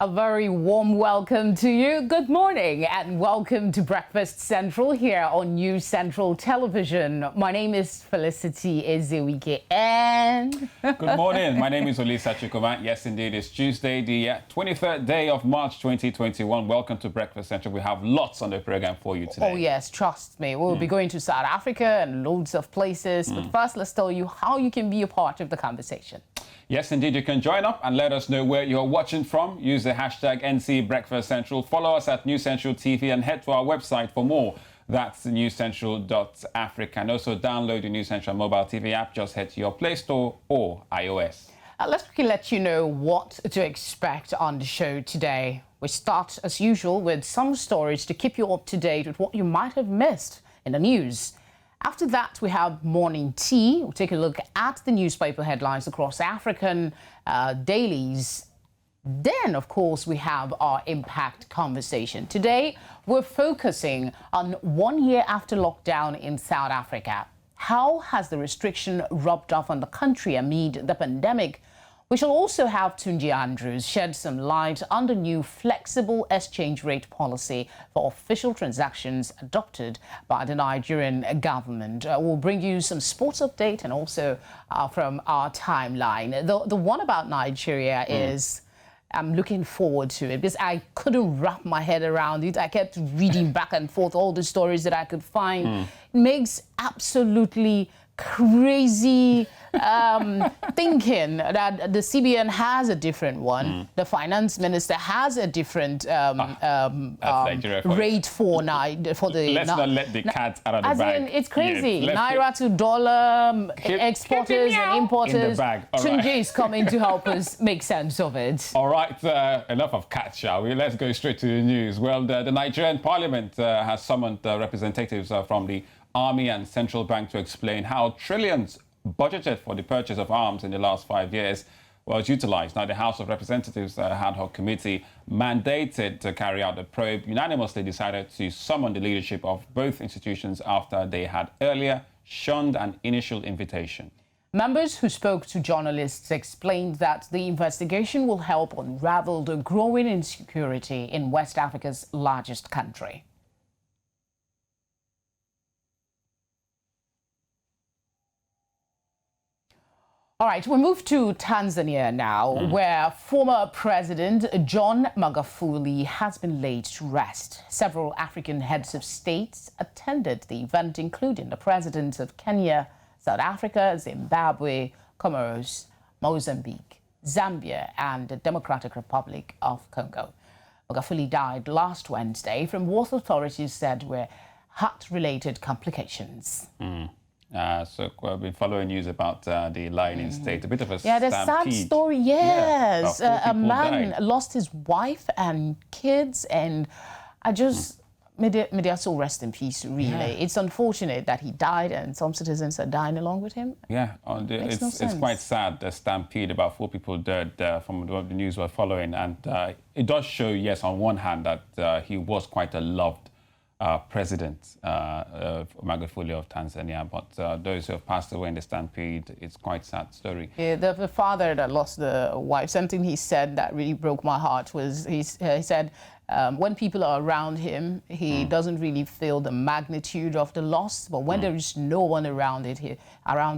A very warm welcome to you. Good morning and welcome to Breakfast Central here on News Central Television. My name is Felicity Ezewike and... Good morning. My name is Olisa Chikova. Yes, indeed, it's Tuesday, the 23rd day of March 2021. Welcome to Breakfast Central. We have lots on the program for you today. Oh, yes, trust me. We'll be going to South Africa and loads of places. But first, let's tell you how you can be a part of the conversation. Yes, indeed, you can join up and let us know where you're watching from. Use the hashtag NC Breakfast Central. Follow us at News Central TV and head to our website for more. That's newscentral.africa. And also download the News Central mobile TV app. Just head to your Play Store or iOS. Let's quickly let you know what to expect on the show today. We start, as usual, with some stories to keep you up to date with what you might have missed in the news. After that, we have morning tea. We'll take a look at the newspaper headlines across African dailies. Then, of course, we have our impact conversation. Today, we're focusing on 1 year after lockdown in South Africa. How has the restriction rubbed off on the country amid the pandemic? We shall also have Tunji Andrews shed some light on the new flexible exchange rate policy for official transactions adopted by the Nigerian government. We'll bring you some sports update and also from our timeline. The one about Nigeria is... I'm looking forward to it because I couldn't wrap my head around it. I kept reading back and forth all the stories that I could find. It makes absolutely crazy thinking that the CBN has a different one. The finance minister has a different rate for the... Let's not let the cat out of the bag. It's crazy. Yes, Naira to dollar, exporters and importers. Tunji is coming to help us make sense of it. All right, enough of cats, shall we? Let's go straight to the news. Well, the Nigerian parliament has summoned representatives from the Army and Central Bank to explain how trillions budgeted for the purchase of arms in the last 5 years was utilized. Now, the House of Representatives ad hoc committee mandated to carry out the probe unanimously decided to summon the leadership of both institutions after they had earlier shunned an initial invitation. Members who spoke to journalists explained that the investigation will help unravel the growing insecurity in West Africa's largest country. All right, we move to Tanzania now, where former President John Magufuli has been laid to rest. Several African heads of states attended the event, including the presidents of Kenya, South Africa, Zimbabwe, Comoros, Mozambique, Zambia, and the Democratic Republic of Congo. Magufuli died last Wednesday from what authorities said were heart-related complications. So we've been following news about the line in state. A bit of a the sad story, yes. A man lost his wife and kids, and I just... May their soul rest in peace, really. Yeah. It's unfortunate that he died and some citizens are dying along with him. Yeah, it's quite sad, the stampede. About 4 people dead from what the news we're following. And it does show, yes, on one hand, that he was quite a loved president, Magufuli of Tanzania. But those who have passed away in the stampede, it's quite a sad story. Yeah, the father that lost the wife, something he said that really broke my heart was he said, when people are around him, he doesn't really feel the magnitude of the loss. But when there is no one around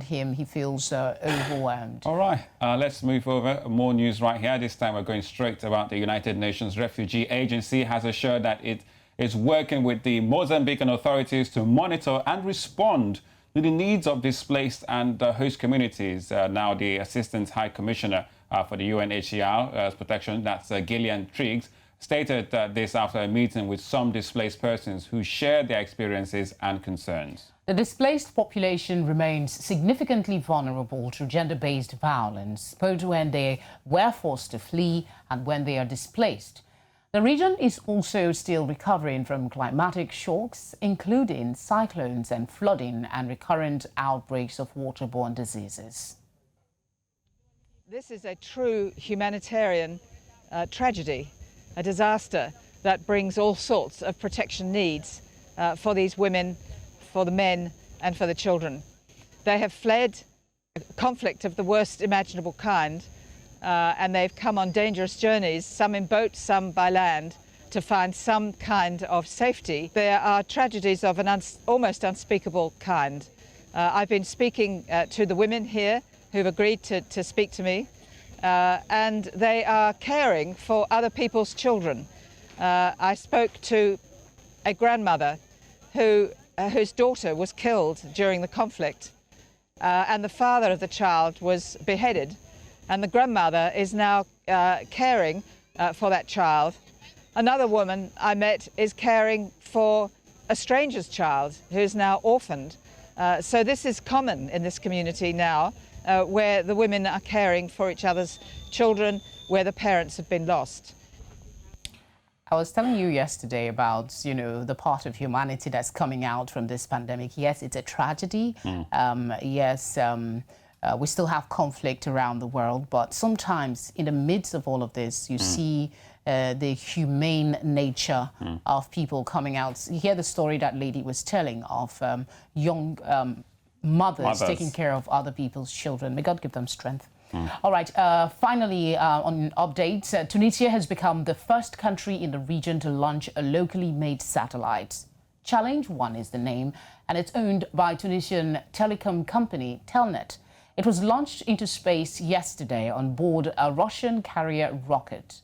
him, he feels overwhelmed. All right, let's move over. More news right here. This time we're going straight about the United Nations Refugee Agency has assured that it is working with the Mozambican authorities to monitor and respond to the needs of displaced and host communities. Now, the Assistant High Commissioner for the UNHCR's protection, that's Gillian Triggs, stated this after a meeting with some displaced persons who shared their experiences and concerns. The displaced population remains significantly vulnerable to gender-based violence, both when they were forced to flee and when they are displaced. The region is also still recovering from climatic shocks, including cyclones and flooding and recurrent outbreaks of waterborne diseases. This is a true humanitarian tragedy, a disaster that brings all sorts of protection needs for these women, for the men and for the children. They have fled a conflict of the worst imaginable kind and they've come on dangerous journeys, some in boats, some by land, to find some kind of safety. There are tragedies of an almost unspeakable kind. I've been speaking to the women here who've agreed to speak to me, and they are caring for other people's children. I spoke to a grandmother whose daughter was killed during the conflict, and the father of the child was beheaded, and the grandmother is now caring for that child. Another woman I met is caring for a stranger's child who's now orphaned. So this is common in this community now, where the women are caring for each other's children, where the parents have been lost. I was telling you yesterday about, you know, the part of humanity that's coming out from this pandemic. Yes, it's a tragedy. We still have conflict around the world, but sometimes in the midst of all of this, you see the humane nature of people coming out. You hear the story that lady was telling of young mothers taking care of other people's children. May God give them strength. All right, finally, on updates, Tunisia has become the first country in the region to launch a locally made satellite. Challenge 1 is the name, and it's owned by Tunisian telecom company Telnet. It was launched into space yesterday on board a Russian carrier rocket.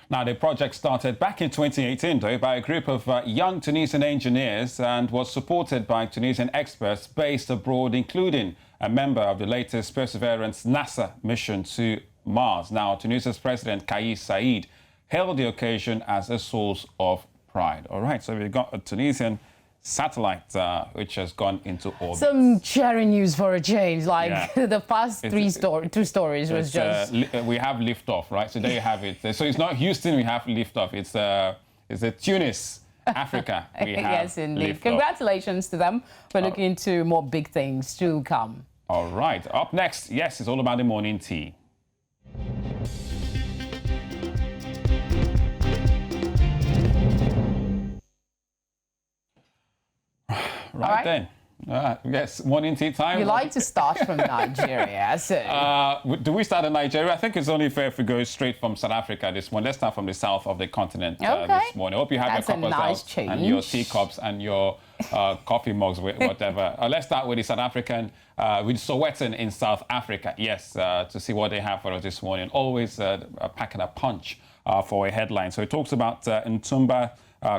Now, the project started back in 2018, though, by a group of young Tunisian engineers and was supported by Tunisian experts based abroad, including a member of the latest Perseverance NASA mission to Mars. Now, Tunisia's President Kais Saied hailed the occasion as a source of pride. All right, so we've got a Tunisian satellite which has gone into orbit. Some cheering news for a change, like the past two stories was just... we have liftoff, right? So there you have it. So it's not Houston we have liftoff, it's Tunis, Africa we have Yes, indeed. liftoff. Congratulations to them. We're looking into more big things to come. All right, up next, yes, it's all about the morning tea. Right then. Yes, morning tea time. You like to start from Nigeria, so... do we start in Nigeria? I think it's only fair if we go straight from South Africa this morning. Let's start from the south of the continent this morning. I hope you have That's your cups nice out and your teacups and your coffee mugs, whatever. Let's start with the South African, with Sowetan in South Africa. Yes, to see what they have for us this morning. Always packing a punch for a headline. So it talks about Ntumba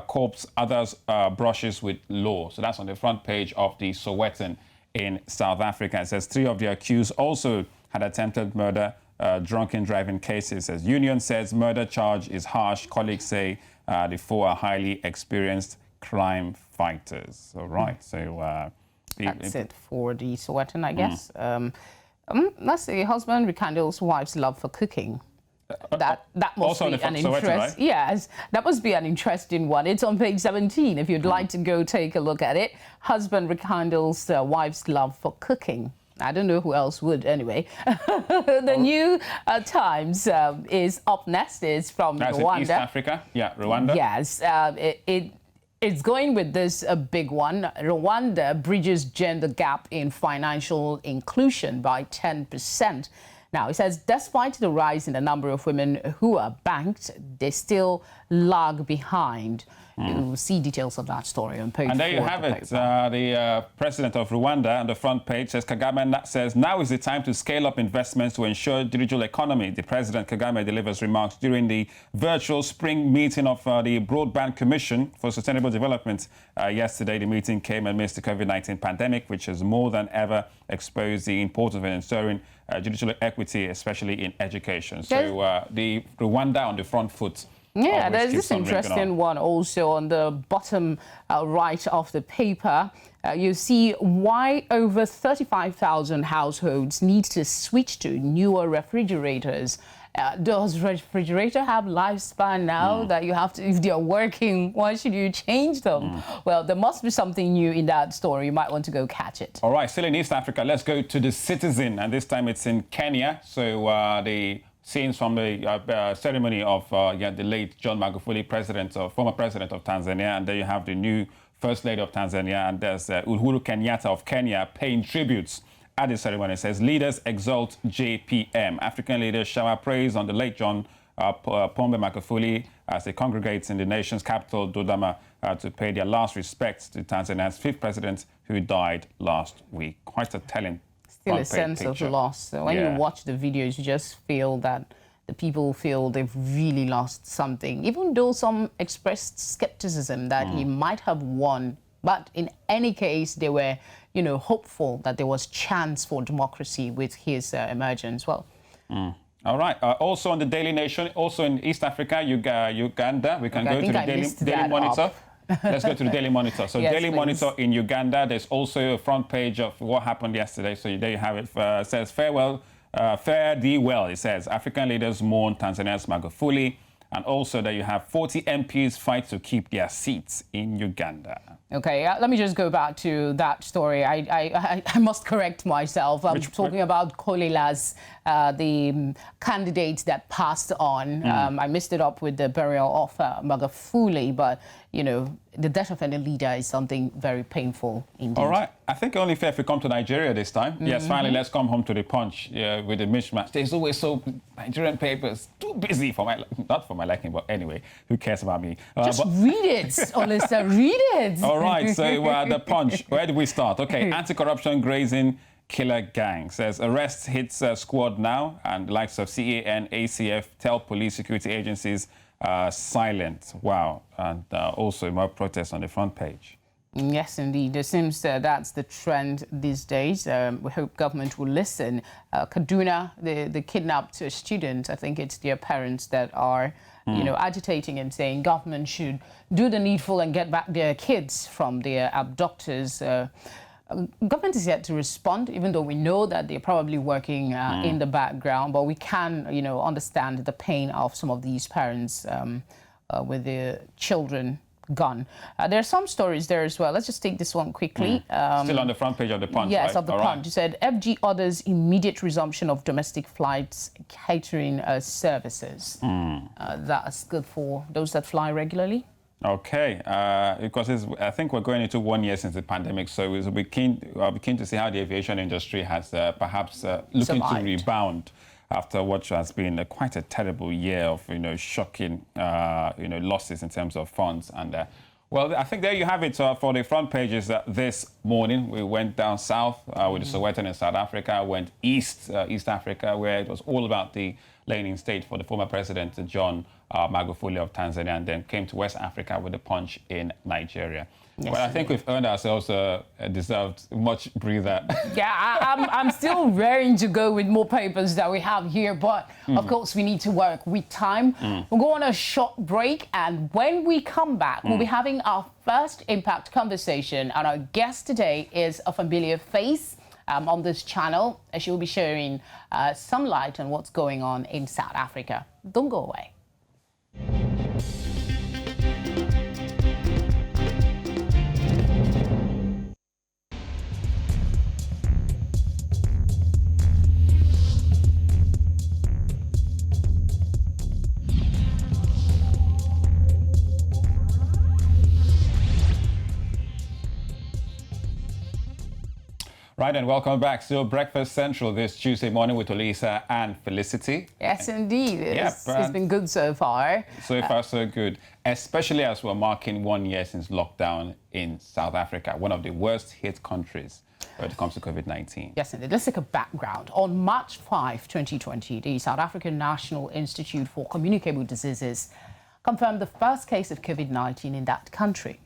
corpse, others brushes with law. So that's on the front page of the Sowetan in South Africa. It says 3 of the accused also had attempted murder, drunken driving cases. As union says murder charge is harsh. Colleagues say the 4 are highly experienced crime fighters. All right, so... that's it for the Sowetan, I guess. Let's see, husband rekindles wife's love for cooking. That must be an interest. Right? Yes, that must be an interesting one. It's on page 17. If you'd like to go take a look at it, husband rekindles wife's love for cooking. I don't know who else would anyway. The New Times is up next. Is from Rwanda. East Africa, Rwanda. Yes, it's going with this big one. Rwanda bridges gender gap in financial inclusion by 10%. Now, it says, despite the rise in the number of women who are banked, they still lag behind. You'll see details of that story on page 4. And there you have it. The president of Rwanda on the front page says, Kagame says, now is the time to scale up investments to ensure digital economy. The president, Kagame, delivers remarks during the virtual spring meeting of the Broadband Commission for Sustainable Development. Yesterday, the meeting came amidst the COVID-19 pandemic, which has more than ever exposed the importance of ensuring digital equity, especially in education. So the Rwanda on the front foot. Yeah, there's this interesting one also on the bottom right of the paper. You see why over 35,000 households need to switch to newer refrigerators. Does refrigerator have lifespan now that you have to, if they're working, why should you change them? Well, there must be something new in that story. You might want to go catch it. All right, still in East Africa, let's go to the Citizen, and this time it's in Kenya. So the scenes from the ceremony of the late John Magufuli, former president of Tanzania, and there you have the new First Lady of Tanzania, and there's Uhuru Kenyatta of Kenya paying tributes at the ceremony. It says, leaders exalt JPM. African leaders shower praise on the late John Pombe Magufuli as they congregate in the nation's capital, Dodoma, to pay their last respects to Tanzania's fifth president who died last week. Quite a telling Still a sense picture. of loss. So when you watch the videos, you just feel that the people feel they've really lost something, even though some expressed skepticism that he might have won. But in any case, they were, hopeful that there was chance for democracy with his emergence. Well. All right. Also on the Daily Nation, also in East Africa, Uganda. We can go to the Daily Monitor. Let's go to the Daily Monitor. So yes, Daily Monitor in Uganda, there's also a front page of what happened yesterday. So there you have it. It says, farewell, fare thee well, it says. African leaders mourn Tanzania's Magufuli. And also that you have 40 MPs fight to keep their seats in Uganda. Okay, let me just go back to that story. I must correct myself. I'm talking about Kolilas, the candidate that passed on. I mixed it up with the burial of Magufuli, but, the death of any leader is something very painful indeed. All right. I think only fair if we come to Nigeria this time. Yes, finally, let's come home to the punch with the mismatch. There's always Nigerian papers too busy for not for my liking, but anyway, who cares about me? Just read it, Olisa, read it. All right, so the punch. Where do we start? Okay, anti-corruption grazing killer gang says arrests hits squad now, and the likes of CAN, ACF tell police security agencies silent. Wow. And also more protests on the front page. Yes, indeed. It seems that's the trend these days. We hope government will listen. Kaduna, the kidnapped students, I think it's their parents that are, agitating and saying government should do the needful and get back their kids from their abductors. Government is yet to respond, even though we know that they're probably working in the background. But we can, understand the pain of some of these parents with their children gone. There are some stories there as well. Let's just take this one quickly. Still on the front page of the Punch, yes, right? of the Punch. You said FG orders immediate resumption of domestic flights catering services. That's good for those that fly regularly. Okay, because I think we're going into 1 year since the pandemic, so I'll be keen to see how the aviation industry has perhaps looking to rebound after what has been quite a terrible year of shocking losses in terms of funds. And well, I think there you have it for the front pages this morning. We went down south with the Sowetan in South Africa, went East Africa, where it was all about the laying state for the former president John Magufuli of Tanzania, and then came to West Africa with the Punch in Nigeria. Yes, well, I think we've earned ourselves a deserved much breather. Yeah, I'm still raring to go with more papers that we have here, but of course we need to work with time. We'll go on a short break, and when we come back, we'll be having our first Impact conversation, and our guest today is a familiar face on this channel. She'll be sharing some light on what's going on in South Africa. Don't go away. Right, and welcome back. So Breakfast Central this Tuesday morning with Olisa and Felicity. Yes, indeed. It's been good so far. So far, so good. Especially as we're marking 1 year since lockdown in South Africa, one of the worst hit countries when it comes to COVID-19. Yes, indeed. Let's take a background. On March 5, 2020, the South African National Institute for Communicable Diseases confirmed the first case of COVID-19 in that country.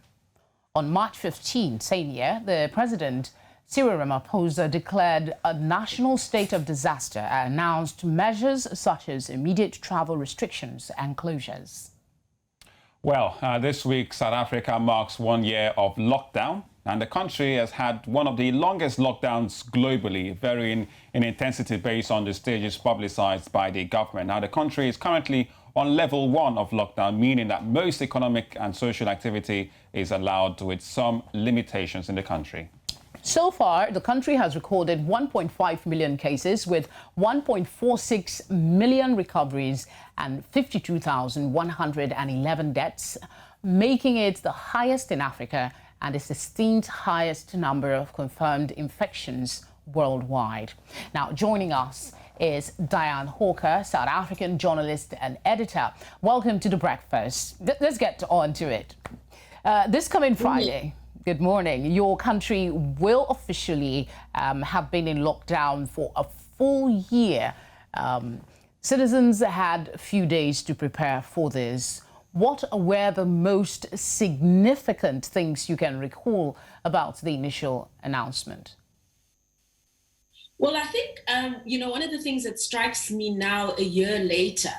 On March 15, same year, the president Cyril Ramaphosa declared a national state of disaster and announced measures such as immediate travel restrictions and closures. Well, this week, South Africa marks 1 year of lockdown, and the country has had one of the longest lockdowns globally, varying in intensity based on the stages publicized by the government. Now, the country is currently on level 1 of lockdown, meaning that most economic and social activity is allowed with some limitations in the country. So far, the country has recorded 1.5 million cases with 1.46 million recoveries and 52,111 deaths, making it the highest in Africa and the 16th highest number of confirmed infections worldwide. Now, joining us is Diane Hawker, South African journalist and editor. Welcome to The Breakfast. Let's get on to it. This coming Friday, good morning, your country will officially have been in lockdown for a full year. Citizens had a few days to prepare for this. What were the most significant things you can recall about the initial announcement? Well, I think, one of the things that strikes me now a year later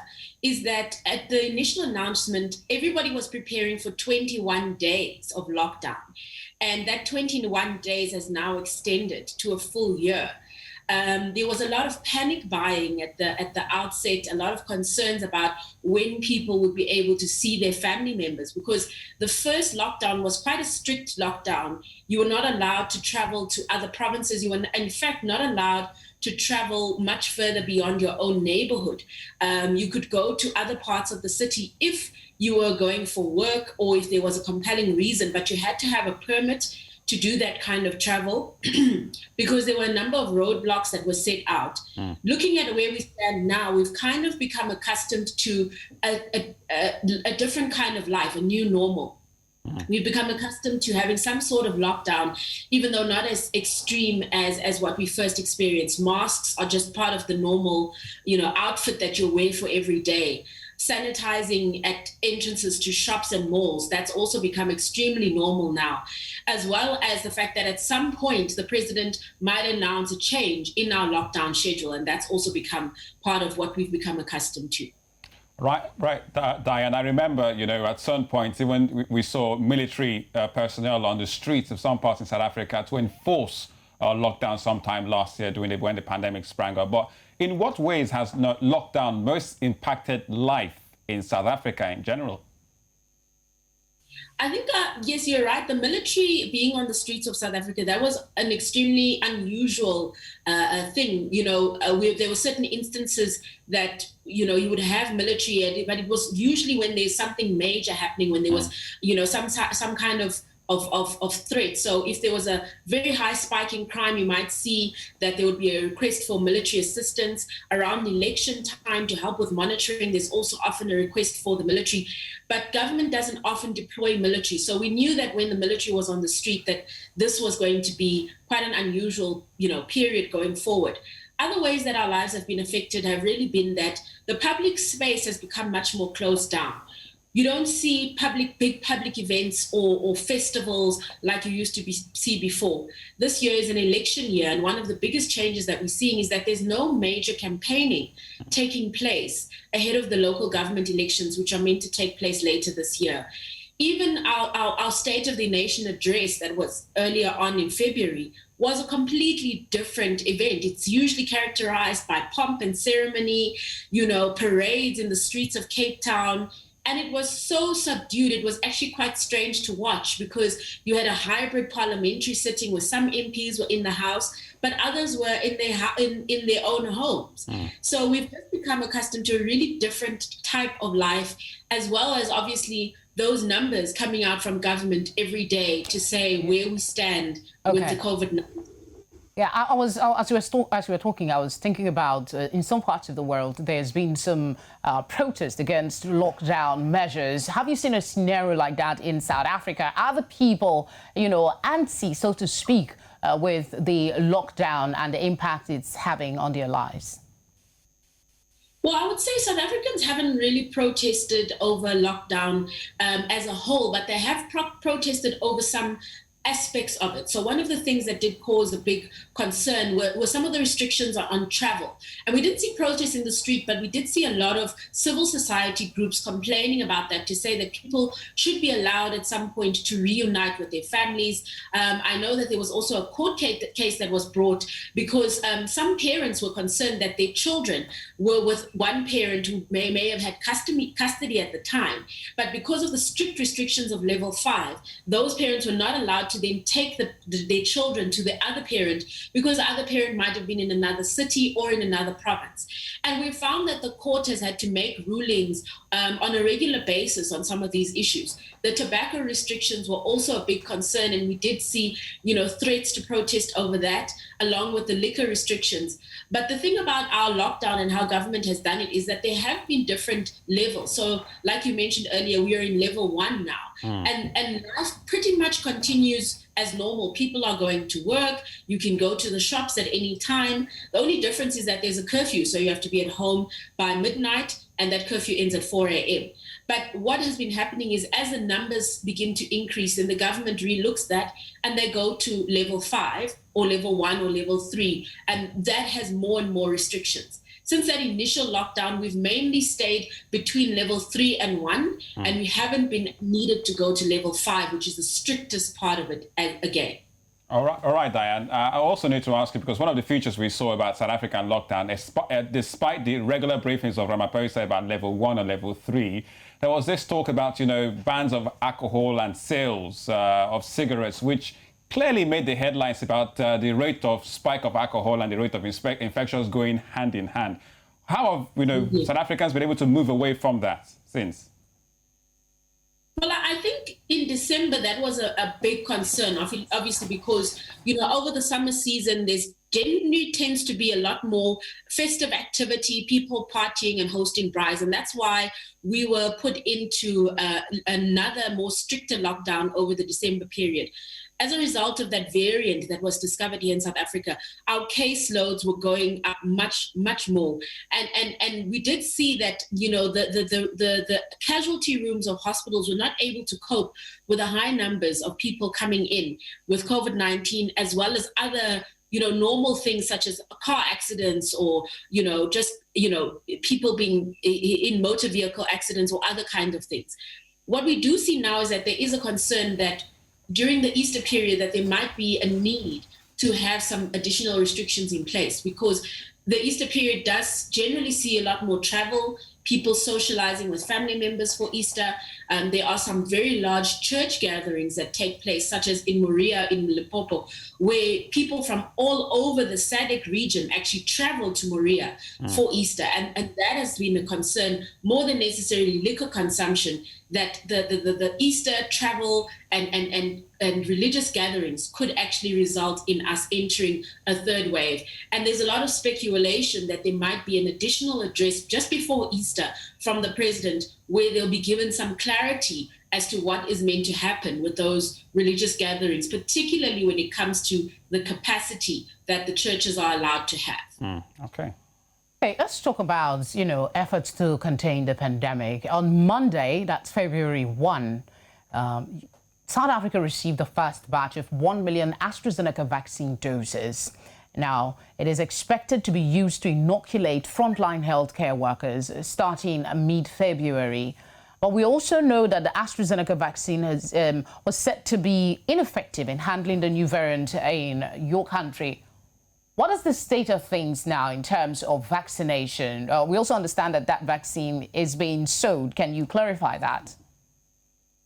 is that at the initial announcement, everybody was preparing for 21 days of lockdown. And that 21 days has now extended to a full year. There was a lot of panic buying at the outset, a lot of concerns about when people would be able to see their family members, because the first lockdown was quite a strict lockdown. You were not allowed to travel to other provinces. You were, in fact, not allowed to travel much further beyond your own neighborhood. You could go to other parts of the city if you were going for work or if there was a compelling reason, but you had to have a permit to do that kind of travel because there were a number of roadblocks that were set out. Looking at where we stand now, we've kind of become accustomed to a different kind of life, a new normal. We've become accustomed to having some sort of lockdown, even though not as extreme as what we first experienced. Masks are just part of the normal, outfit that you wear for every day. Sanitizing at entrances to shops and malls, that's also become extremely normal now, as well as the fact that at some point the president might announce a change in our lockdown schedule, and that's also become part of what we've become accustomed to. Right, Diane. I remember, at some point, even we saw military personnel on the streets of some parts in South Africa to enforce lockdown sometime last year when the pandemic sprang up. But in what ways has lockdown most impacted life in South Africa in general? I think, yes, you're right. The military being on the streets of South Africa, that was an extremely unusual thing. Where there were certain instances that, you would have military, but it was usually when there's something major happening, when there was, some kind of threat. So if there was a very high spike in crime, you might see that there would be a request for military assistance. Around election time to help with monitoring, there's also often a request for the military. But government doesn't often deploy military. So we knew that when the military was on the street that this was going to be quite an unusual, period going forward. Other ways that our lives have been affected have really been that the public space has become much more closed down. You don't see big public events or festivals like you used to see before. This year is an election year, and one of the biggest changes that we're seeing is that there's no major campaigning taking place ahead of the local government elections, which are meant to take place later this year. Even our State of the Nation address that was earlier on in February was a completely different event. It's usually characterized by pomp and ceremony, parades in the streets of Cape Town. And it was so subdued. It was actually quite strange to watch because you had a hybrid parliamentary sitting where some MPs were in the House, but others were in their own homes. So we've just become accustomed to a really different type of life, as well as obviously those numbers coming out from government every day to say where we stand with the COVID-19. Yeah, as we were talking, I was thinking about in some parts of the world, there's been some protest against lockdown measures. Have you seen a scenario like that in South Africa? Are the people, antsy, so to speak, with the lockdown and the impact it's having on their lives? Well, I would say South Africans haven't really protested over lockdown as a whole, but they have protested over some aspects of it. So one of the things that did cause a big concern were some of the restrictions on travel. And we didn't see protests in the street, but we did see a lot of civil society groups complaining about that, to say that people should be allowed at some point to reunite with their families. I know that there was also a court case that was brought because some parents were concerned that their children were with one parent who may have had custody at the time. But because of the strict restrictions of level 5, those parents were not allowed to then take their children to the other parent because the other parent might have been in another city or in another province. And we found that the court has had to make rulings on a regular basis on some of these issues. The tobacco restrictions were also a big concern, and we did see, threats to protest over that, along with the liquor restrictions. But the thing about our lockdown and how government has done it is that there have been different levels. So like you mentioned earlier, we are in level 1 now. And life pretty much continues as normal. People are going to work. You can go to the shops at any time. The only difference is that there's a curfew. So you have to be at home by midnight, and that curfew ends at 4 a.m. But what has been happening is as the numbers begin to increase, then the government relooks that and they go to level 5 or level 1 or level 3. And that has more and more restrictions. Since that initial lockdown, we've mainly stayed between level 3 and 1, and we haven't been needed to go to level 5, which is the strictest part of it again. All right, Diane. I also need to ask you, because one of the features we saw about South African lockdown, despite the regular briefings of Ramaphosa about level 1 or level 3, there was this talk about, bans of alcohol and sales of cigarettes, which clearly made the headlines about the rate of spike of alcohol and the rate of infections going hand in hand. How have South Africans been able to move away from that since? Well, I think in December that was a big concern, obviously, because over the summer season there's generally tends to be a lot more festive activity, people partying and hosting brides, and that's why we were put into another more stricter lockdown over the December period. As a result of that variant that was discovered here in South Africa, our caseloads were going up much, much more. And we did see that, the casualty rooms of hospitals were not able to cope with the high numbers of people coming in with COVID-19, as well as other, normal things such as car accidents or, people being in motor vehicle accidents or other kind of things. What we do see now is that there is a concern that during the Easter period that there might be a need to have some additional restrictions in place, because the Easter period does generally see a lot more travel, people socializing with family members for Easter. There are some very large church gatherings that take place, such as in Moria, in Limpopo, where people from all over the SADC region actually travel to Moria for Easter. And that has been a concern, more than necessarily liquor consumption, that the Easter travel and religious gatherings could actually result in us entering a third wave. And there's a lot of speculation that there might be an additional address just before Easter from the president, where they'll be given some clarity as to what is meant to happen with those religious gatherings, particularly when it comes to the capacity that the churches are allowed to have. Okay. Okay, let's talk about, efforts to contain the pandemic. On Monday, that's February 1, South Africa received the first batch of 1 million AstraZeneca vaccine doses. Now, it is expected to be used to inoculate frontline healthcare workers starting mid-February. But we also know that the AstraZeneca vaccine was said to be ineffective in handling the new variant in your country. What is the state of things now in terms of vaccination? We also understand that that vaccine is being sold. Can you clarify that?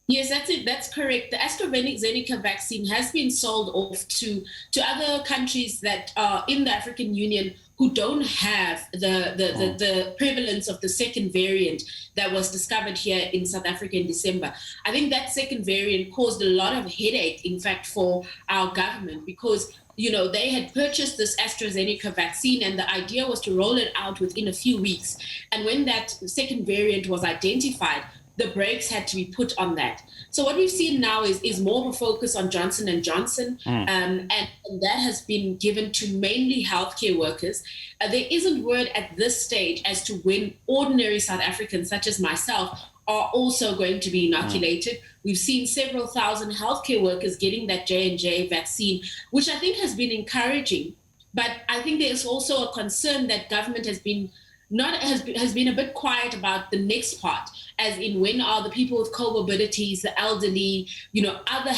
Yes, that's it. That's correct. The AstraZeneca vaccine has been sold off to other countries that are in the African Union who don't have the prevalence of the second variant that was discovered here in South Africa in December. I think that second variant caused a lot of headache, in fact, for our government, because they had purchased this AstraZeneca vaccine and the idea was to roll it out within a few weeks. And when that second variant was identified, the brakes had to be put on that. So what we've seen now is more of a focus on Johnson & Johnson, and that has been given to mainly healthcare workers. There isn't word at this stage as to when ordinary South Africans, such as myself, are also going to be inoculated. We've seen several thousand healthcare workers getting that J&J vaccine, which I think has been encouraging. But I think there's also a concern that government has been a bit quiet about the next part, as in when are the people with comorbidities, the elderly, other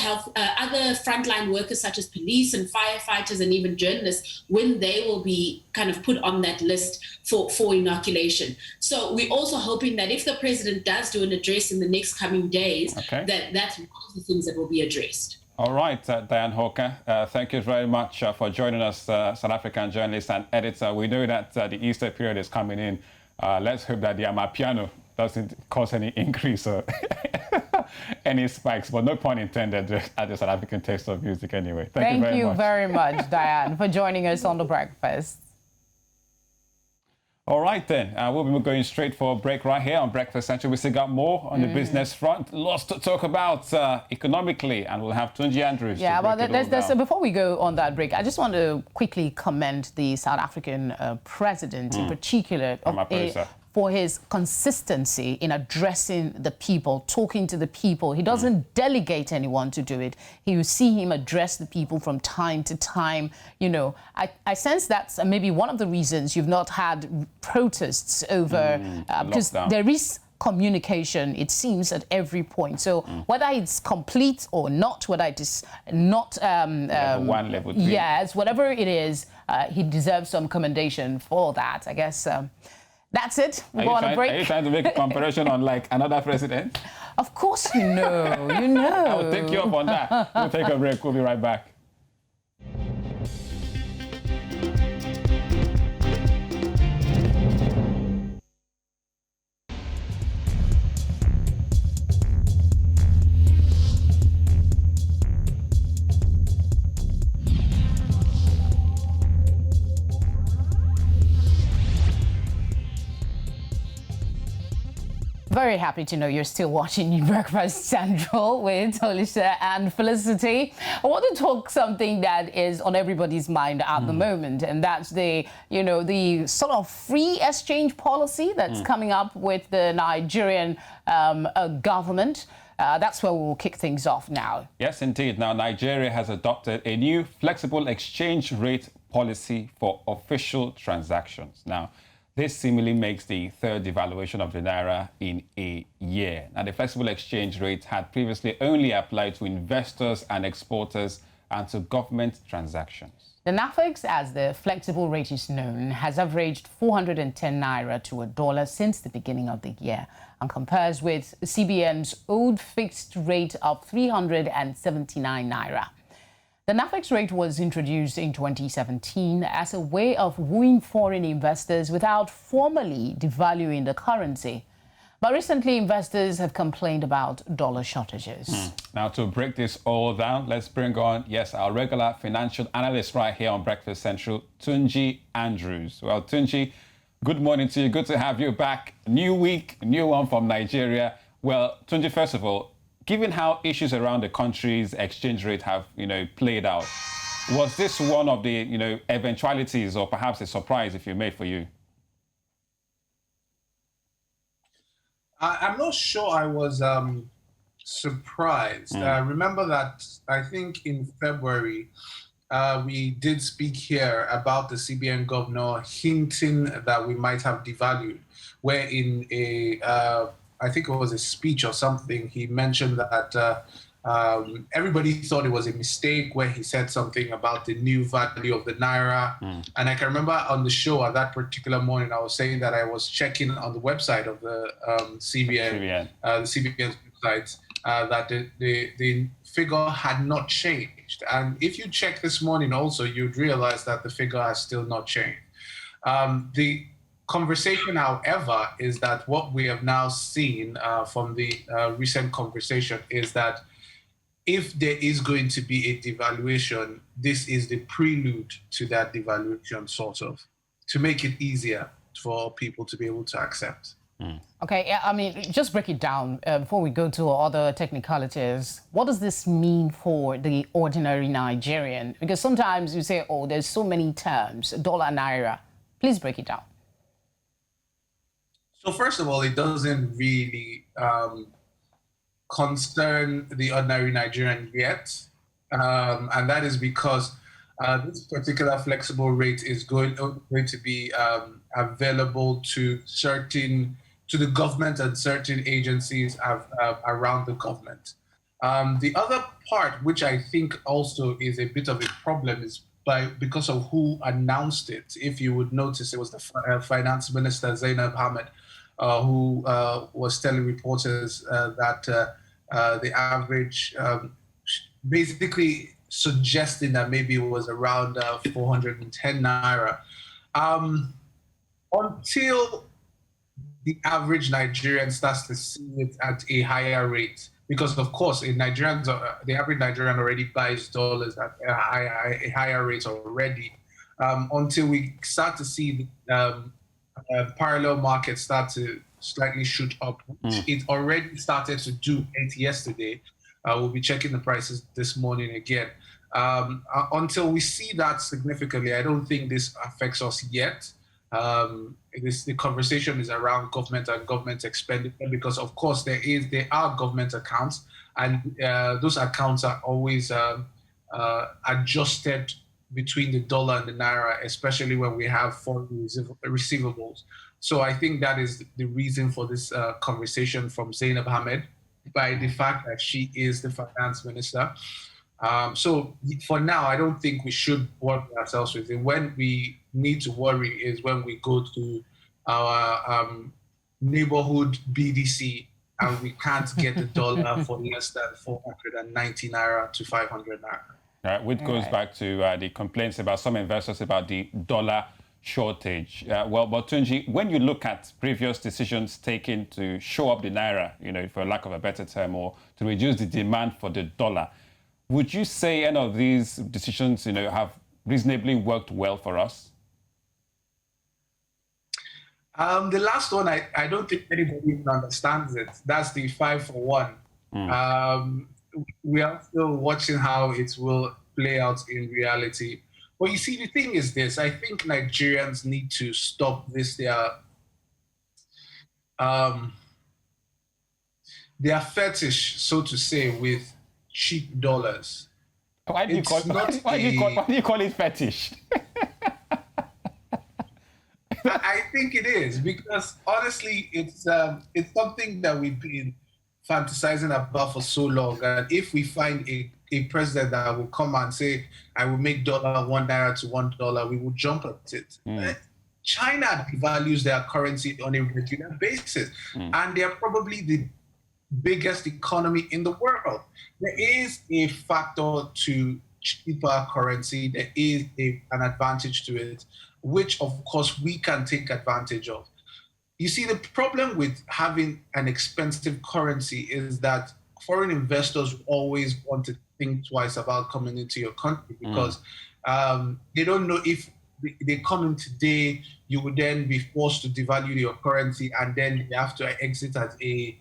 frontline workers such as police and firefighters and even journalists, when they will be kind of put on that list for inoculation. So we're also hoping that if the president does do an address in the next coming days, that's one of the things that will be addressed. All right, Diane Hawker, thank you very much for joining us, South African journalist and editor. We know that the Easter period is coming in. Let's hope that the Amapiano doesn't cause any increase or any spikes, but no pun intended at the South African taste of music anyway. Thank you very much, Diane, for joining us on The Breakfast. All right, then. We'll be going straight for a break right here on Breakfast Central. We still got more on the business front. Lots to talk about economically, and we'll have Onochie Andrews. Yeah, but before we go on that break, I just want to quickly commend the South African president in particular for his consistency in addressing the people, talking to the people. He doesn't delegate anyone to do it. You see him address the people from time to time. You know, I sense that's maybe one of the reasons you've not had protests over, because there is communication, it seems, at every point. So whether it's complete or not, whether it is not level 1, level 3. Yes, whatever it is, he deserves some commendation for that, I guess. That's it. We'll go on a break. Are you trying to make a comparison on like another president? Of course you know. You know. I'll take you up on that. We'll take a break. We'll be right back. Very happy to know you're still watching Breakfast Central with Onochie and Felicity. I want to talk something that is on everybody's mind at the moment, and that's the sort of free exchange policy that's coming up with the Nigerian government. That's where we'll kick things off now. Yes, indeed. Now, Nigeria has adopted a new flexible exchange rate policy for official transactions. Now, this seemingly makes the third devaluation of the Naira in a year. Now, the flexible exchange rate had previously only applied to investors and exporters and to government transactions. The NAFEX, as the flexible rate is known, has averaged 410 Naira to a dollar since the beginning of the year and compares with CBN's old fixed rate of 379 Naira. The NAFEX rate was introduced in 2017 as a way of wooing foreign investors without formally devaluing the currency. But recently, investors have complained about dollar shortages. Now, to break this all down, let's bring on, our regular financial analyst right here on Breakfast Central, Onochie Andrews. Well, Onochie, good morning to you. Good to have you back. New week, new one from Nigeria. Well, Onochie, first of all, given how issues around the country's exchange rate have, played out, was this one of the, eventualities or perhaps a surprise, if you may, for you? I'm not sure I was surprised. Remember that I think in February, we did speak here about the CBN governor hinting that we might have devalued, where in I think it was a speech or something, he mentioned that everybody thought it was a mistake where he said something about the new value of the Naira. And I can remember on the show at that particular morning, I was saying that I was checking on the website of the CBN, the CBN's website, that the figure had not changed. And if you check this morning also, you'd realize that the figure has still not changed. The conversation, however, is that what we have now seen from the recent conversation is that if there is going to be a devaluation, this is the prelude to that devaluation, sort of, to make it easier for people to be able to accept. Okay, I mean, just break it down before we go to other technicalities. What does this mean for the ordinary Nigerian? Because sometimes you say, oh, there's so many terms, dollar, Naira. Please break it down. So first of all, it doesn't really concern the ordinary Nigerian yet. And that is because this particular flexible rate is going to be available to the government and certain agencies around the government. The other part, which I think also is a bit of a problem, is because of who announced it. If you would notice, it was the Finance Minister, Zainab Ahmed, who was telling reporters that the average, basically suggesting that maybe it was around 410 Naira. Until the average Nigerian starts to see it at a higher rate. Because, of course, the average Nigerian already buys dollars at a higher rate already. Until we start to see parallel markets start to slightly shoot up. It already started to do it yesterday. We'll be checking the prices this morning again. Until we see that significantly, I don't think this affects us yet. The conversation is around government and government expenditure because, of course, there are government accounts, and those accounts are always adjusted between the dollar and the naira, especially when we have foreign receivables. So I think that is the reason for this conversation from Zainab Ahmed, by the fact that she is the finance minister. So for now, I don't think we should worry ourselves with it. When we need to worry is when we go to our neighborhood BDC and we can't get the dollar for less than 490 naira to 500 naira. Right, which goes back to the complaints about some investors about the dollar shortage. Well, but Tunji, when you look at previous decisions taken to show up the naira, for lack of a better term, or to reduce the demand for the dollar, would you say any of these decisions, have reasonably worked well for us? The last one, I don't think anybody even understands it. That's the 5-for-1. We are still watching how it will play out in reality. But you see, the thing is this: I think Nigerians need to stop this. Their fetish, so to say, with cheap dollars. Why do you call it fetish? I think it is because honestly, it's something that we've been fantasizing about for so long. And if we find a president that will come and say, I will make dollar 1 naira to $1, we will jump at it. China devalues their currency on a regular basis. And they are probably the biggest economy in the world. There is a factor to cheaper currency. There is an advantage to it, which of course we can take advantage of. You see, the problem with having an expensive currency is that foreign investors always want to think twice about coming into your country because they don't know if they come in today, you would then be forced to devalue your currency and then they have to exit at a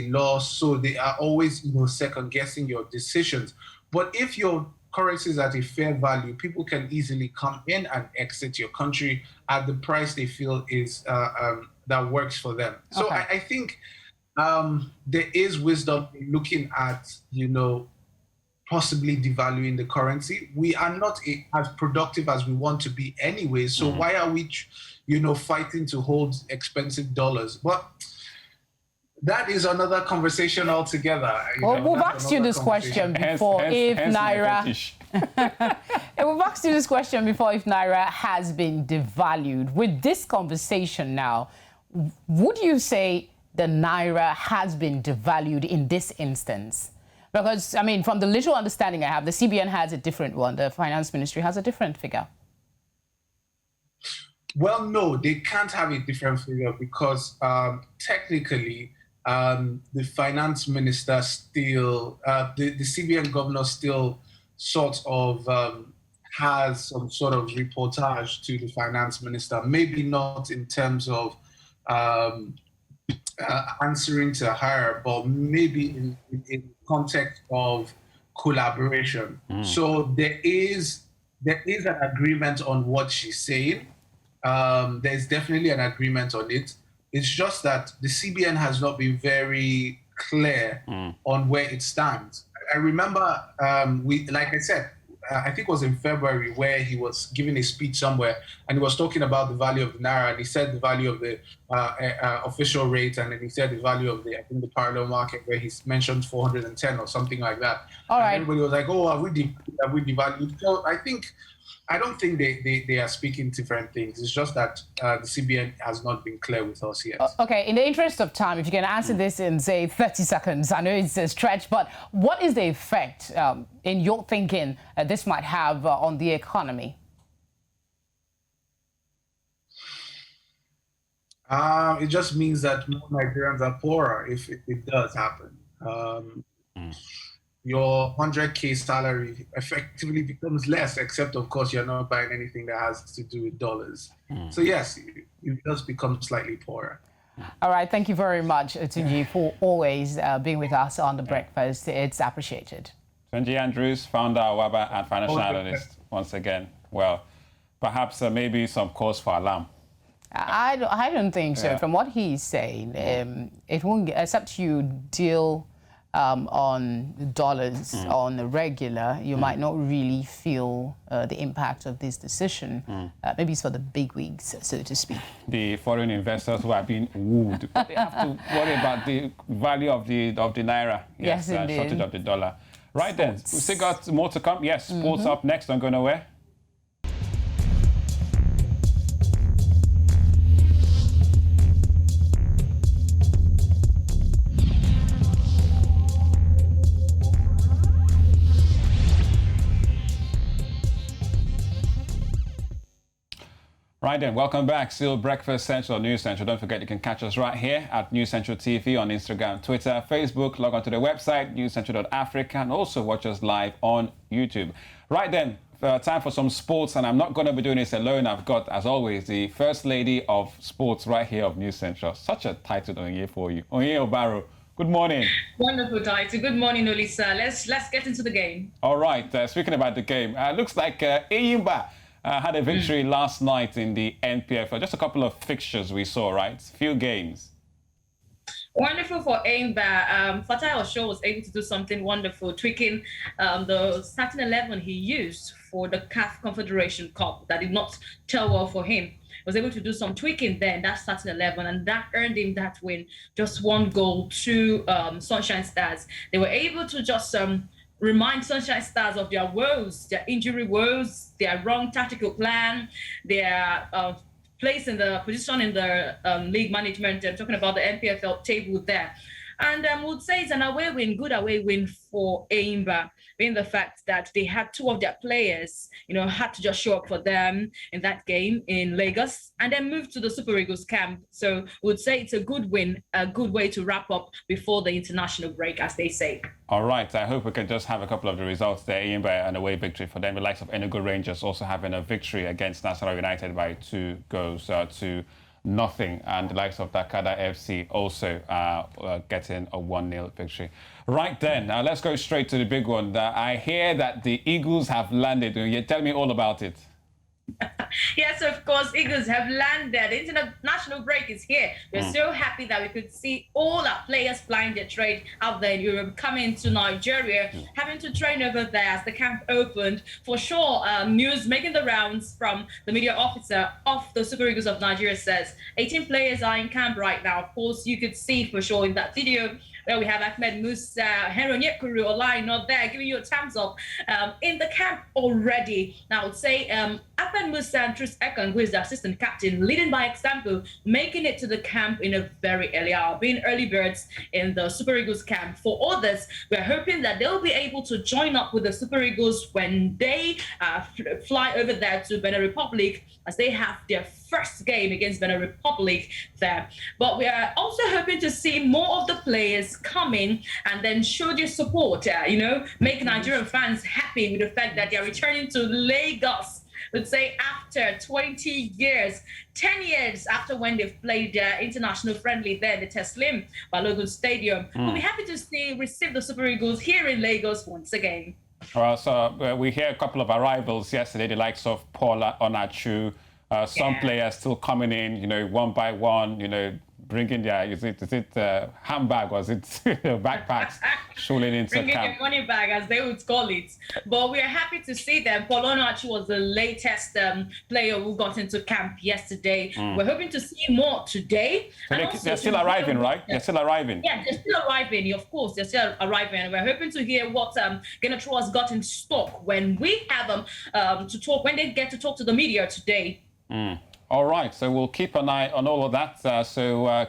loss. So they are always, second guessing your decisions. But if your currency is at a fair value, people can easily come in and exit your country at the price they feel is that works for them. So okay. I think there is wisdom in looking at, possibly devaluing the currency. We are not as productive as we want to be anyway. So why are we, fighting to hold expensive dollars? But that is another conversation altogether. Well, we've asked you this question before, if Naira has been devalued. With this conversation now, would you say the Naira has been devalued in this instance? Because, from the little understanding I have, the CBN has a different one. The Finance Ministry has a different figure. Well, no, they can't have a different figure because technically, the finance minister still, the CBN governor still sort of has some sort of reportage to the finance minister, maybe not in terms of answering to her, but maybe in context of collaboration. So there is an agreement on what she's saying. There's definitely an agreement on it. It's just that the CBN has not been very clear on where it stands. I remember, like I said, I think it was in February where he was giving a speech somewhere and he was talking about the value of the Naira and he said the value of the official rate and then he said the value of the parallel market where he mentioned 410 or something like that. All right. And everybody was like, oh, have we devalued? So I don't think they are speaking different things. It's just that the CBN has not been clear with us yet. Okay, in the interest of time, if you can answer this in, say, 30 seconds, I know it's a stretch, but what is the effect, in your thinking, this might have on the economy? It just means that more Nigerians are poorer if it does happen. Your 100K salary effectively becomes less, except of course you're not buying anything that has to do with dollars. So yes, you just become slightly poorer. All right, thank you very much, Tunji, for always being with us on The Breakfast. It's appreciated. Tunji Andrews, founder of WABA and financial analyst, once again. Well, perhaps maybe some cause for alarm. I don't think so. From what he's saying, it won't, except you deal on dollars on the regular, you might not really feel the impact of this decision. Maybe it's for the big wigs, so to speak. The foreign investors who are being wooed, but they have to worry about the value of the naira. Yes, indeed. Shortage of the dollar. Right sports. Then, we've still got more to come. Yes, sports up next. Don't go nowhere. Right then, welcome back. Still Breakfast Central, News Central. Don't forget you can catch us right here at News Central TV on Instagram, Twitter, Facebook. Log on to the website, newscentral.africa, and also watch us live on YouTube. Right then, time for some sports, and I'm not going to be doing this alone. I've got, as always, the First Lady of Sports right here of News Central. Such a title on here for you. Onye Obaro, good morning. Wonderful title. Good morning, Olisa. Let's get into the game. All right, speaking about the game, looks like Eyimba had a victory last night in the NPFL. Just a couple of fixtures we saw, right? Few games. Wonderful for Eyimba. Fatai Osho was able to do something wonderful, tweaking the starting 11 he used for the CAF Confederation Cup that did not tell well for him. Was able to do some tweaking there in that starting 11, and that earned him that win. Just one goal to Sunshine Stars. They were able to just remind Sunshine Stars of their woes, their injury woes, their wrong tactical plan, their place in the position in the league management. I'm talking about the NPFL table there. And I would say it's an away win, good away win for Eyimba, being the fact that they had two of their players, had to just show up for them in that game in Lagos and then move to the Super Eagles camp. So I would say it's a good win, a good way to wrap up before the international break, as they say. All right, I hope we can just have a couple of the results there. Eyimba, an away victory for them. The likes of Enugu Rangers also having a victory against Nasarawa United by 2 goals to nothing, and the likes of Takada FC also getting a 1-0 victory. Right then, now let's go straight to the big one. I hear that the Eagles have landed. You tell me all about it. Yes, of course, Eagles have landed. The international break is here. We're so happy that we could see all our players flying their trade out there in Europe, coming to Nigeria, having to train over there as the camp opened. For sure, news making the rounds from the media officer of the Super Eagles of Nigeria says 18 players are in camp right now. Of course, you could see for sure in that video where we have Ahmed Musa, Henry Onyekuru, Olai not there, giving you a thumbs up in the camp already. Now, I would say Ahmed Musa and Tris Ekong, who is the assistant captain, leading by example, making it to the camp in a very early hour, being early birds in the Super Eagles camp. For others, we're hoping that they'll be able to join up with the Super Eagles when they fly over there to Benin Republic, as they have their first game against Benin Republic there. But we are also hoping to see more of the players come in and then show their support, make Nigerian fans happy with the fact that they're returning to Lagos. Would say after 20 years, 10 years after when they've played their international friendly there, the Teslim Balogun Stadium. We'll be happy to receive the Super Eagles here in Lagos once again. So we hear a couple of arrivals yesterday, the likes of Paula Onochie, some players still coming in, one by one, bringing their, is it handbag or is it backpacks, shooting into bringing camp? Their money bag, as they would call it. But we are happy to see them. Paul Onochie was the latest player who got into camp yesterday. We're hoping to see more today. So they're still arriving, right? They're still arriving. Yeah, they're still arriving. Of course, they're still arriving. And we're hoping to hear what Genetro has got in stock when we have them to talk, when they get to talk to the media today. All right, so we'll keep an eye on all of that.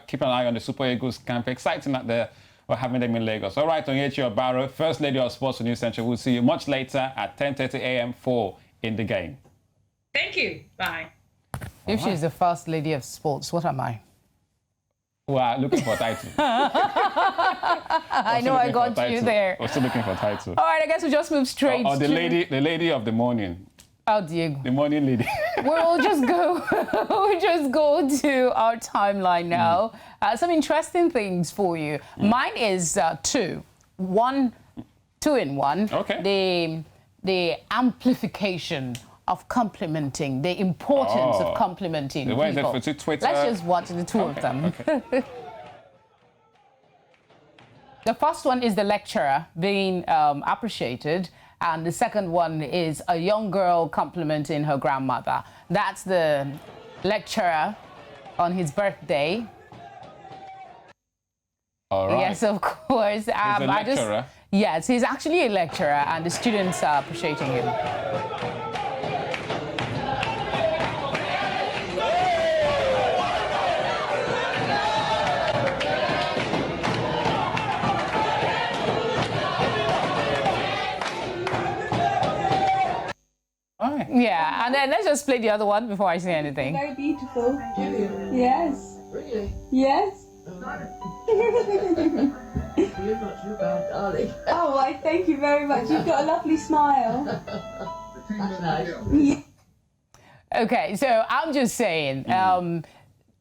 Keep an eye on the Super Eagles camp. Exciting that we're having them in Lagos. All right, Onochie Obaro, First Lady of Sports for News Central. We'll see you much later at 10:30 a.m. for In the Game. Thank you. Bye. If she's the First Lady of Sports, what am I? Well, looking for title. I know I got you there. I'm still looking for title. All right, I guess we'll just move straight Or the lady of the morning. Oh, Diego. The morning lady. We'll just go to our timeline now. Some interesting things for you. Mine is two in one. Okay. The amplification of complimenting, the importance of complimenting people. Where is it for Twitter? Let's just watch the two of them. Okay. The first one is the lecturer being appreciated, and the second one is a young girl complimenting her grandmother. That's the lecturer on his birthday. All right. Yes, of course. He's a lecturer? Yes, he's actually a lecturer, and the students are appreciating him. Right. Yeah, and then let's just play the other one before I say anything. Very beautiful. Yes. Really? Yes. You're not too bad, darling. Oh, I thank you very much. You've got a lovely smile. That's nice. Okay, so I'm just saying,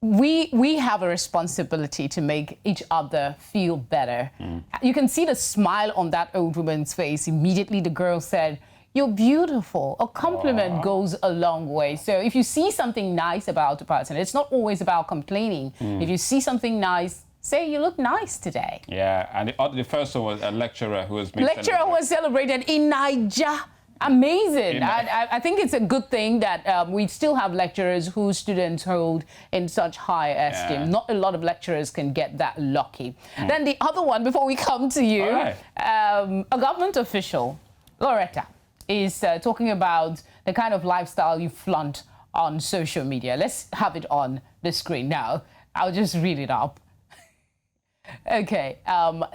we have a responsibility to make each other feel better. You can see the smile on that old woman's face. Immediately the girl said, "You're beautiful." A compliment goes a long way. So if you see something nice about a person, it's not always about complaining. If you see something nice, say you look nice today. Yeah, and the first one was a lecturer who was being Lecturer celebrated. was celebrated in Niger. Amazing. I think it's a good thing that we still have lecturers whose students hold in such high esteem. Yeah. Not a lot of lecturers can get that lucky. Then the other one, before we come to you, a government official, Lauretta, is talking about the kind of lifestyle you flaunt on social media. Let's have it on the screen now. I'll just read it up. Okay,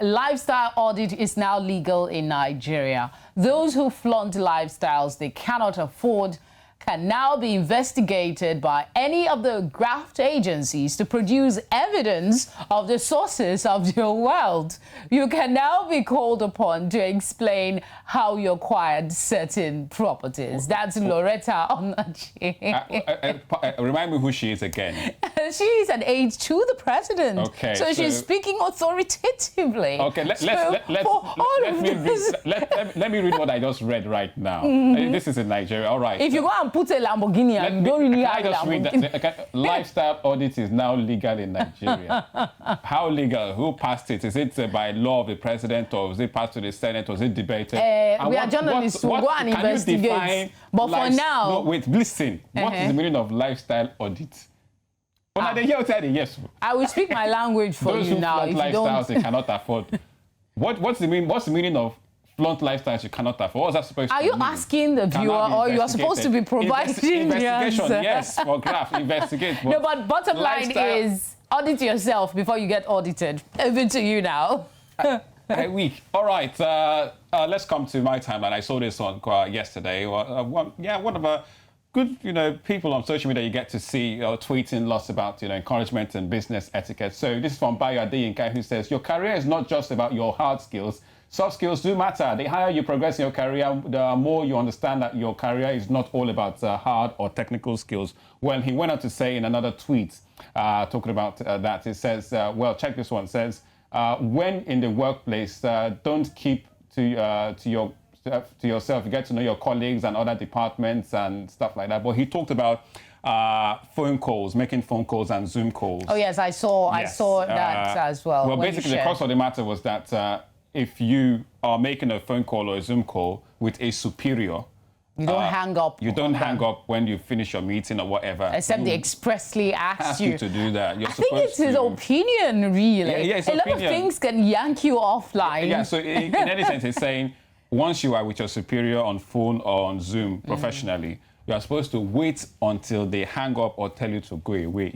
lifestyle audit is now legal in Nigeria. Those who flaunt lifestyles they cannot afford can now be investigated by any of the graft agencies to produce evidence of the sources of your wealth. You can now be called upon to explain how you acquired certain properties. That's Lauretta Onochie. Remind me who she is again. She is an aide to the president. Okay, so she's speaking authoritatively. Okay, let me read what I just read right now. This is in Nigeria, all right. If you go and put a Lamborghini and you don't really have a Lamborghini. Lifestyle audit is now legal in Nigeria. How legal? Who passed it? Is it by law of the president, or was it passed to the Senate, or was it debated? We are journalists, we'll go and investigate. But for now... No, wait, listen. What is the meaning of lifestyle audit? Yes. I will speak my language for Those you who now. flaunt lifestyles they cannot afford. What's the meaning of flaunt lifestyles you cannot afford? What's that supposed to mean? Are you asking the viewer, or you are supposed to be providing the answer? Investigation, yes, for graft, investigate. No, but bottom line is audit yourself before you get audited. Over to you now. Weak. All right, let's come to my timeline. I saw this on yesterday. One of our good, people on social media you get to see tweeting lots about, encouragement and business etiquette. So this is from Bayo Adeyinka, who says, your career is not just about your hard skills. Soft skills do matter. The higher you progress in your career, the more you understand that your career is not all about hard or technical skills. Well, he went on to say in another tweet, talking about that, it says, check this one. It says, when in the workplace, don't keep to yourself. You get to know your colleagues and other departments and stuff like that. But he talked about phone calls, making phone calls and Zoom calls. Oh, yes, I saw that as well. Well, basically, the crux of the matter was that if you are making a phone call or a Zoom call with a superior, you don't hang up. You don't hang up when you finish your meeting or whatever. Except they expressly ask you to do that. I think it's his opinion, really. Yeah, it's a lot of things can yank you offline. Yeah, so in any sense, it's saying once you are with your superior on phone or on Zoom professionally, you are supposed to wait until they hang up or tell you to go away.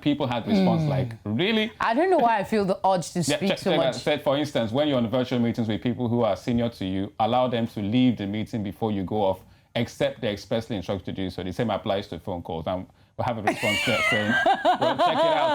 People had response like, really? I don't know why I feel the urge to speak so much. Said, for instance, when you're on virtual meetings with people who are senior to you, allow them to leave the meeting before you go off, except they expressly instruct you to do so. The same applies to phone calls. And we'll have a response there saying, well, check it out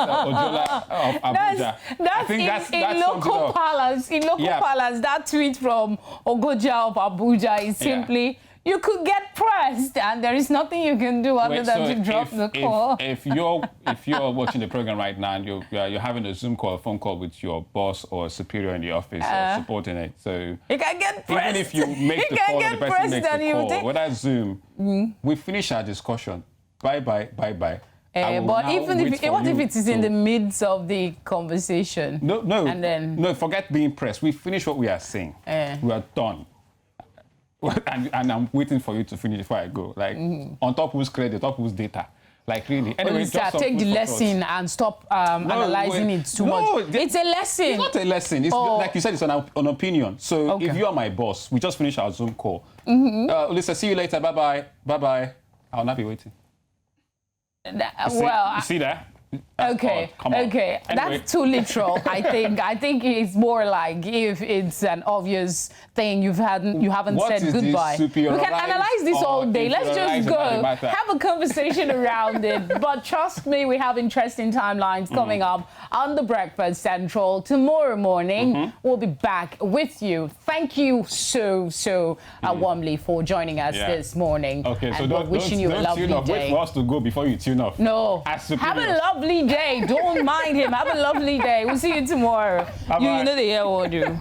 from Ojola of Abuja. In local palace, that tweet from Ogoja of Abuja is simply, you could get pressed, and there is nothing you can do other than to drop the call. If you're watching the program right now and you're having a Zoom call, a phone call with your boss or superior in the office or subordinate, so you can get pressed. Even if you make the call, the person makes the call. Whether Zoom, we finish our discussion. Bye bye. But even if it is in the midst of the conversation? No, forget being pressed. We finish what we are saying. We are done. And I'm waiting for you to finish before I go. Like, on top whose credit, top whose data. Like, really. Anyway, just take the lesson and stop analyzing it too much. It's a lesson. It's not a lesson. It's like you said, it's an opinion. So if you are my boss, we just finished our Zoom call. Lisa, see you later. Bye-bye. Bye-bye. I'll not be waiting. You see that? Okay. Anyway. That's too literal. I think it's more like if it's an obvious thing you haven't said goodbye. We can analyze this all day. Let's just go have a conversation around it. But trust me, we have interesting timelines coming up on the Breakfast Central tomorrow morning. We'll be back with you. Thank you so warmly for joining us this morning. Okay, so don't wishing you a lovely day. Wait for us to go before you tune off. No, have a lovely day. Don't mind him. Have a lovely day. We'll see you tomorrow. You know the year will do.